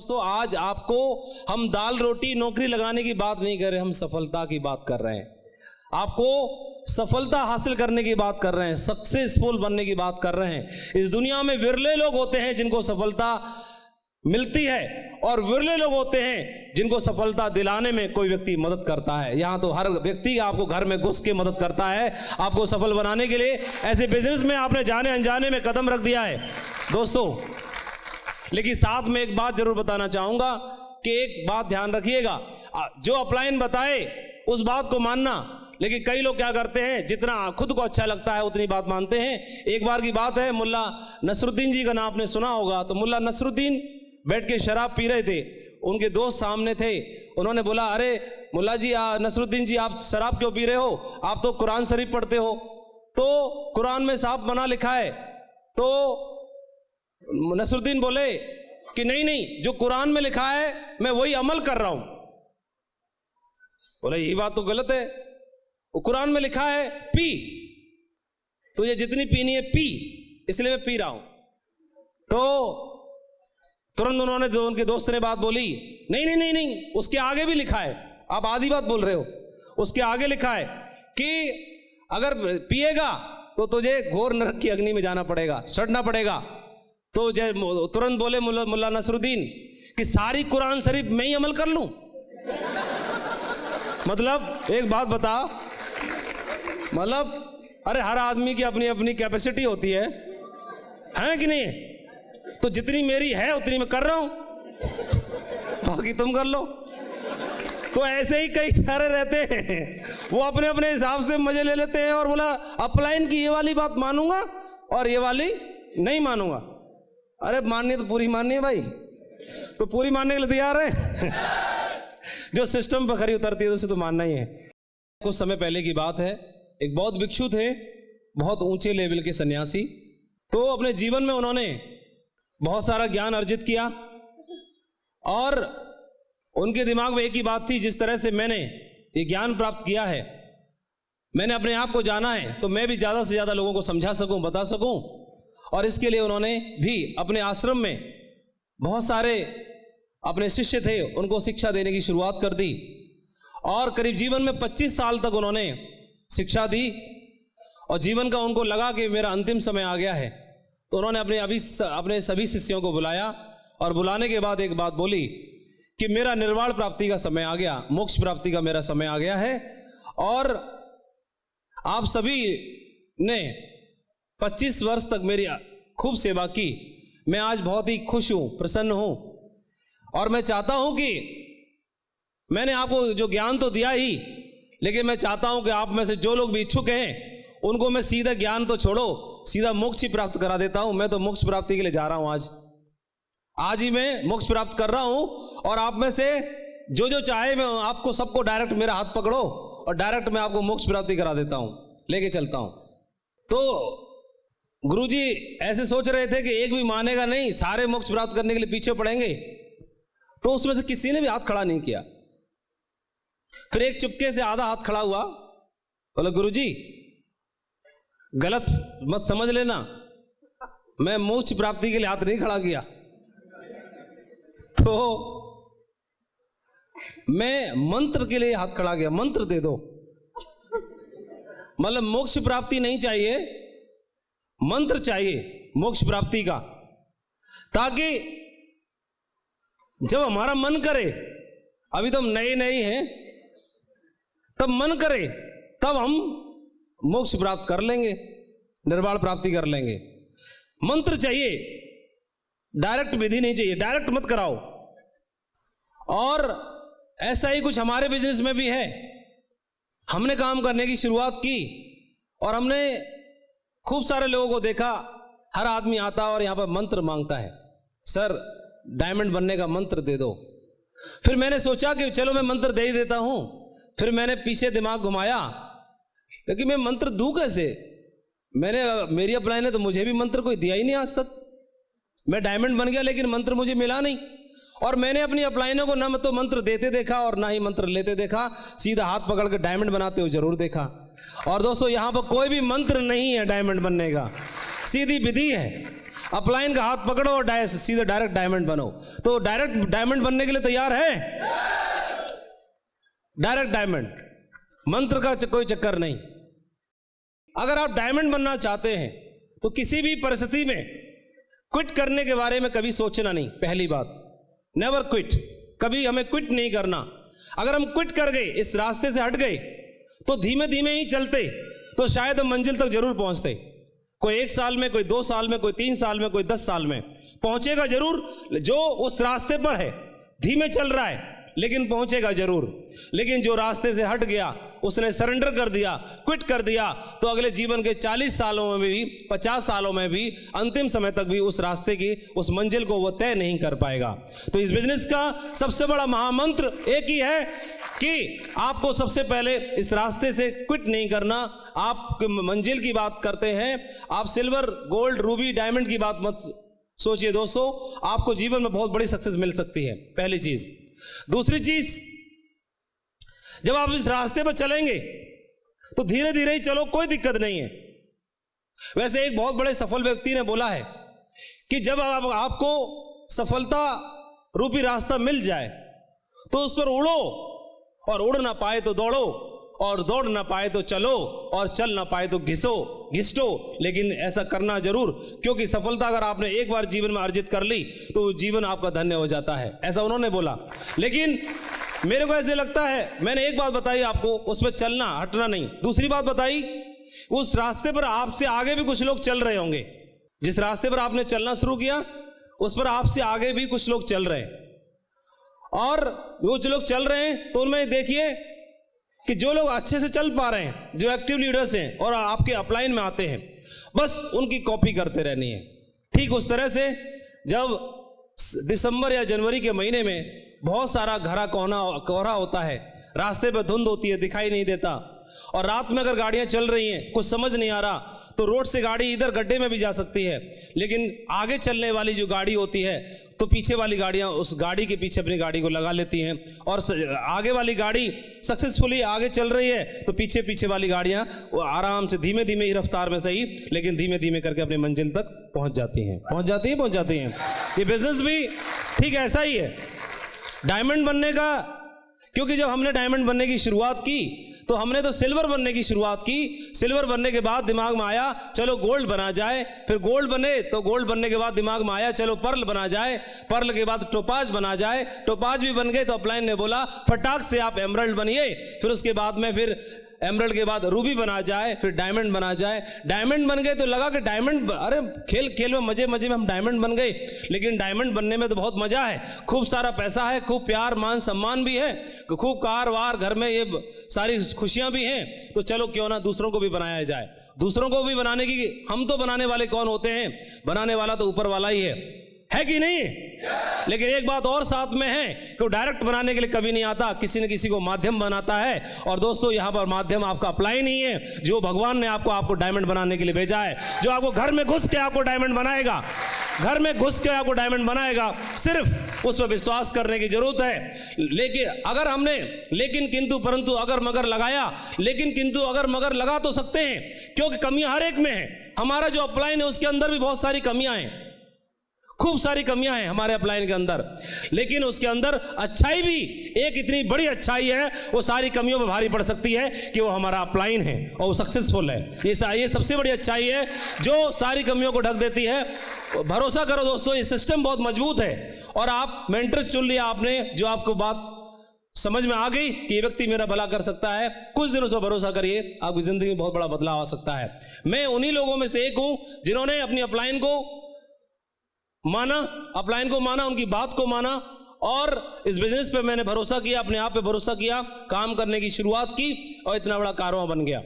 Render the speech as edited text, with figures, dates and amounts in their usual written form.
दोस्तों, आज आपको हम दाल रोटी नौकरी लगाने की बात नहीं कर रहे, हम सफलता की बात कर रहे हैं। आपको सफलता हासिल करने की बात कर रहे हैं, सक्सेसफुल बनने की बात कर रहे हैं। इस दुनिया में विरले लोग होते हैं जिनको सफलता मिलती है और विरले लोग होते हैं जिनको सफलता दिलाने में कोई व्यक्ति मदद करता है। यहां तो हर व्यक्ति आपको घर में घुस के मदद करता है आपको सफल बनाने के लिए। ऐसे बिजनेस में आपने जाने अनजाने में कदम रख दिया है दोस्तों। लेकिन साथ में एक बात जरूर बताना चाहूंगा कि एक बात ध्यान रखिएगा, जो अपलाइन बताए उस बात को मानना। लेकिन कई लोग क्या करते हैं, जितना खुद को अच्छा लगता है उतनी बात मानते हैं। एक बार की बात है, मुल्ला नसरुद्दीन जी का नाम आपने सुना होगा। तो मुल्ला नसरुद्दीन बैठ के शराब पी रहे थे, उनके दोस्त सामने थे। उन्होंने बोला, अरे मुल्ला जी, नसरुद्दीन जी, आप शराब क्यों पी रहे हो? आप तो कुरान शरीफ पढ़ते हो, तो कुरान में साफ मना लिखा है। तो नसरुद्दीन बोले कि नहीं नहीं, जो कुरान में लिखा है मैं वही अमल कर रहा हूं। बोले यही बात तो गलत है, वो कुरान में लिखा है पी, तो ये जितनी पीनी है पी, इसलिए मैं पी रहा हूं। तो तुरंत उन्होंने, जो उनके दोस्त ने बात बोली, नहीं नहीं नहीं नहीं, उसके आगे भी लिखा है, आप आधी बात बोल रहे हो। उसके आगे लिखा है कि अगर पिएगा तो तुझे घोर नरक की अग्नि में जाना पड़ेगा, सड़ना पड़ेगा। तो तुरंत बोले मुल्ला नसरुद्दीन कि सारी कुरान शरीफ मैं ही अमल कर लूं। मतलब एक बात बता, मतलब अरे हर आदमी की अपनी अपनी कैपेसिटी होती है कि नहीं? तो जितनी मेरी है उतनी मैं कर रहा हूं, बाकी तुम कर लो। तो ऐसे ही कई सारे रहते हैं, वो अपने अपने हिसाब से मजे ले लेते हैं और बोला अपलाइन की ये वाली बात मानूंगा और ये वाली नहीं मानूंगा। अरे माननी तो पूरी माननी है भाई, तो पूरी मानने के लिए तैयार है। जो सिस्टम पर खरी उतरती है उसे तो मानना ही है। कुछ समय पहले की बात है, एक बहुत भिक्षु थे, बहुत ऊंचे लेवल के सन्यासी। तो अपने जीवन में उन्होंने बहुत सारा ज्ञान अर्जित किया और उनके दिमाग में एक ही बात थी, जिस तरह से मैंने ये ज्ञान प्राप्त किया है, मैंने अपने आप को जाना है, तो मैं भी ज्यादा से ज्यादा लोगों को समझा सकूं, बता सकूं। और इसके लिए उन्होंने भी अपने आश्रम में बहुत सारे अपने शिष्य थे, उनको शिक्षा देने की शुरुआत कर दी। और करीब जीवन में 25 साल तक उन्होंने शिक्षा दी और जीवन का उनको लगा कि मेरा अंतिम समय आ गया है। तो उन्होंने अपने सभी शिष्यों को बुलाया और बुलाने के बाद एक बात बोली कि मेरा निर्वाण प्राप्ति का समय आ गया, मोक्ष प्राप्ति का मेरा समय आ गया है। और आप सभी ने 25 वर्ष तक मेरी खूब सेवा की, मैं आज बहुत ही खुश हूं, प्रसन्न हूं। और मैं चाहता हूं कि मैंने आपको जो ज्ञान तो दिया ही, लेकिन मैं चाहता हूं कि आप में से जो लोग भी इच्छुक हैं उनको मैं सीधा ज्ञान तो छोड़ो, सीधा मोक्ष ही प्राप्त करा देता हूं। मैं तो मोक्ष प्राप्ति के लिए जा रहा हूं, आज ही मैं मोक्ष प्राप्त कर रहा हूं। और आप में से जो जो चाहे, मैं आपको सबको डायरेक्ट मेरा हाथ पकड़ो और डायरेक्ट मैं आपको मोक्ष प्राप्ति करा देता हूं, लेके चलता हूं। तो गुरुजी ऐसे सोच रहे थे कि एक भी मानेगा नहीं, सारे मोक्ष प्राप्त करने के लिए पीछे पड़ेंगे। तो उसमें से किसी ने भी हाथ खड़ा नहीं किया। फिर एक चुपके से आधा हाथ खड़ा हुआ, बोला गुरुजी गलत मत समझ लेना, मैं मोक्ष प्राप्ति के लिए हाथ नहीं खड़ा किया, तो मैं मंत्र के लिए हाथ खड़ा किया, मंत्र दे दो। मतलब मोक्ष प्राप्ति नहीं चाहिए, मंत्र चाहिए मोक्ष प्राप्ति का, ताकि जब हमारा मन करे, अभी तो हम नए नए हैं, तब मन करे तब हम मोक्ष प्राप्त कर लेंगे, निर्वाण प्राप्ति कर लेंगे। मंत्र चाहिए, डायरेक्ट विधि नहीं चाहिए, डायरेक्ट मत कराओ। और ऐसा ही कुछ हमारे बिजनेस में भी है। हमने काम करने की शुरुआत की और हमने खूब सारे लोगों को देखा, हर आदमी आता और यहां पर मंत्र मांगता है, सर डायमंड बनने का मंत्र दे दो। फिर मैंने सोचा कि चलो मैं मंत्र दे ही देता हूं। फिर मैंने पीछे दिमाग घुमाया, लेकिन मैं मंत्र दूं कैसे? मेरी अपलाइन है तो मुझे भी मंत्र कोई दिया ही नहीं आज तक। मैं डायमंड बन गया लेकिन मंत्र मुझे मिला नहीं। और मैंने अपनी अपलाइनों को न तो मंत्र देते देखा और ना ही मंत्र लेते देखा, सीधा हाथ पकड़ के डायमंड बनाते हुए जरूर देखा। और दोस्तों, यहां पर कोई भी मंत्र नहीं है डायमंड बनने का, सीधी विधि है। अपलाइन का हाथ पकड़ो और सीधे डायरेक्ट डायमंड बनो। तो डायरेक्ट डायमंड बनने के लिए तैयार है? डायरेक्ट डायमंड, मंत्र का कोई चक्कर नहीं। अगर आप डायमंड बनना चाहते हैं तो किसी भी परिस्थिति में क्विट करने के बारे में कभी सोचना नहीं। पहली बात, नेवर क्विट, कभी हमें क्विट नहीं करना। अगर हम क्विट कर गए, इस रास्ते से हट गए, तो धीमे धीमे ही चलते तो शायद हम मंजिल तक जरूर पहुंचते। कोई 1 साल में, कोई 2 साल में, कोई 3 साल में, कोई 10 साल में पहुंचेगा जरूर। जो उस रास्ते पर है, धीमे चल रहा है लेकिन पहुंचेगा जरूर। लेकिन जो रास्ते से हट गया, उसने सरेंडर कर दिया, क्विट कर दिया, तो अगले जीवन के 40 सालों में भी, 50 सालों में भी, अंतिम समय तक भी उस रास्ते की, उस मंजिल को वो तय नहीं कर पाएगा। तो इस बिजनेस का सबसे बड़ा महामंत्र एक ही है कि आपको सबसे पहले इस रास्ते से क्विट नहीं करना। आप मंजिल की बात करते हैं, आप सिल्वर, गोल्ड, रूबी, डायमंड की बात मत सोचिए दोस्तों। आपको जीवन में बहुत बड़ी सक्सेस मिल सकती है, पहली चीज। दूसरी चीज, जब आप इस रास्ते पर चलेंगे तो धीरे धीरे ही चलो, कोई दिक्कत नहीं है। वैसे एक बहुत बड़े सफल व्यक्ति ने बोला है कि जब आपको सफलता रूपी रास्ता मिल जाए तो उस पर उड़ो, और उड़ ना पाए तो दौड़ो, और दौड़ ना पाए तो चलो, और चल ना पाए तो घिसटो, लेकिन ऐसा करना जरूर, क्योंकि सफलता अगर आपने एक बार जीवन में अर्जित कर ली तो जीवन आपका धन्य हो जाता है। ऐसा उन्होंने बोला। लेकिन मेरे को ऐसे लगता है, मैंने एक बात बताई आपको, उस पर चलना, हटना नहीं। दूसरी बात बताई, उस रास्ते पर आपसे आगे भी कुछ लोग चल रहे होंगे। जिस रास्ते पर आपने चलना शुरू किया, उस पर आपसे आगे भी कुछ लोग चल रहे हैं, और वो जो लोग चल रहे हैं तो उनमें देखिए कि जो लोग अच्छे से चल पा रहे हैं, जो एक्टिव लीडर्स हैं और आपके अपलाइन में आते हैं, बस उनकी कॉपी करते रहनी है। ठीक उस तरह से जब दिसंबर या जनवरी के महीने में बहुत सारा घना कोहरा होता है, रास्ते पे धुंध होती है, दिखाई नहीं देता, और रात में अगर गाड़ियां चल रही हैं, कुछ समझ नहीं आ रहा, तो रोड से गाड़ी इधर गड्ढे में भी जा सकती है, लेकिन आगे चलने वाली जो गाड़ी होती है तो पीछे वाली गाड़ियां उस गाड़ी के पीछे अपनी गाड़ी को लगा लेती हैं, और आगे वाली गाड़ी सक्सेसफुली आगे चल रही है तो पीछे पीछे वाली गाड़ियां वो आराम से धीमे धीमे ही रफ्तार में सही, लेकिन धीमे धीमे करके अपनी मंजिल तक पहुंच जाती हैं। ये बिजनेस भी ठीक ऐसा ही है, डायमंड बनने का। क्योंकि जब हमने डायमंड बनने की शुरुआत की तो हमने तो सिल्वर बनने की शुरुआत की। सिल्वर बनने के बाद दिमाग में आया चलो गोल्ड बना जाए, फिर गोल्ड बने तो गोल्ड बनने के बाद दिमाग में आया चलो पर्ल बना जाए, पर्ल के बाद टोपाज बना जाए, टोपाज भी बन गए तो अपलाइन ने बोला फटाक से आप एमरल्ड बनिए, फिर उसके बाद में फिर एमरल्ड के बाद रूबी बना जाए, फिर डायमंड बना जाए। डायमंड बन गए तो लगा कि डायमंड, अरे खेल खेल में मजे मजे में हम डायमंड बन गए, लेकिन डायमंड बनने में तो बहुत मजा है, खूब सारा पैसा है, खूब प्यार मान सम्मान भी है, खूब कार वार घर में, ये सारी खुशियां भी हैं, तो चलो क्यों ना दूसरों को भी बनाया जाए। दूसरों को भी बनाने की, हम तो बनाने वाले कौन होते हैं, बनाने वाला तो ऊपर वाला ही है कि नहीं? लेकिन एक बात और साथ में है कि डायरेक्ट बनाने के लिए कभी नहीं आता, किसी न किसी को माध्यम बनाता है। और दोस्तों यहां पर माध्यम आपका अप्लाई नहीं है, जो भगवान ने आपको डायमंड बनाने के लिए भेजा है, जो आपको घर में घुस के आपको डायमंड बनाएगा, घर में घुस के आपको डायमंड बनाएगा, सिर्फ उस पर विश्वास करने की जरूरत है। लेकिन अगर हमने लेकिन किंतु परंतु अगर मगर लगाया, लेकिन किंतु अगर मगर लगा तो सकते हैं, क्योंकि कमियां हर एक में है। हमारा जो अपलाइन है उसके अंदर भी बहुत सारी कमियां हैं, खूब सारी कमियां हैं हमारे अपलाइन के अंदर, लेकिन उसके अंदर अच्छाई भी एक इतनी बड़ी अच्छाई है, वो सारी कमियों पर भारी पड़ सकती है कि वो हमारा अपलाइन है और वो सक्सेसफुल है। ये सबसे बड़ी अच्छाई है जो सारी कमियों को ढक देती है। भरोसा करो दोस्तों, ये सिस्टम बहुत मजबूत है, और आप मेंटर चुन लिया आपने, जो आपको बात समझ में आ गई कि ये व्यक्ति मेरा भला कर सकता है, कुछ दिन उस पर भरोसा करिए, आपकी जिंदगी में बहुत बड़ा बदलाव आ सकता है। मैं उन्हीं लोगों में से एक हूं जिन्होंने अपनी अपलाइन को माना, अपलाइन को माना, उनकी बात को माना, और इस बिजनेस पे मैंने भरोसा किया, अपने आप पे भरोसा किया, काम करने की शुरुआत की, और इतना बड़ा कारवां बन गया।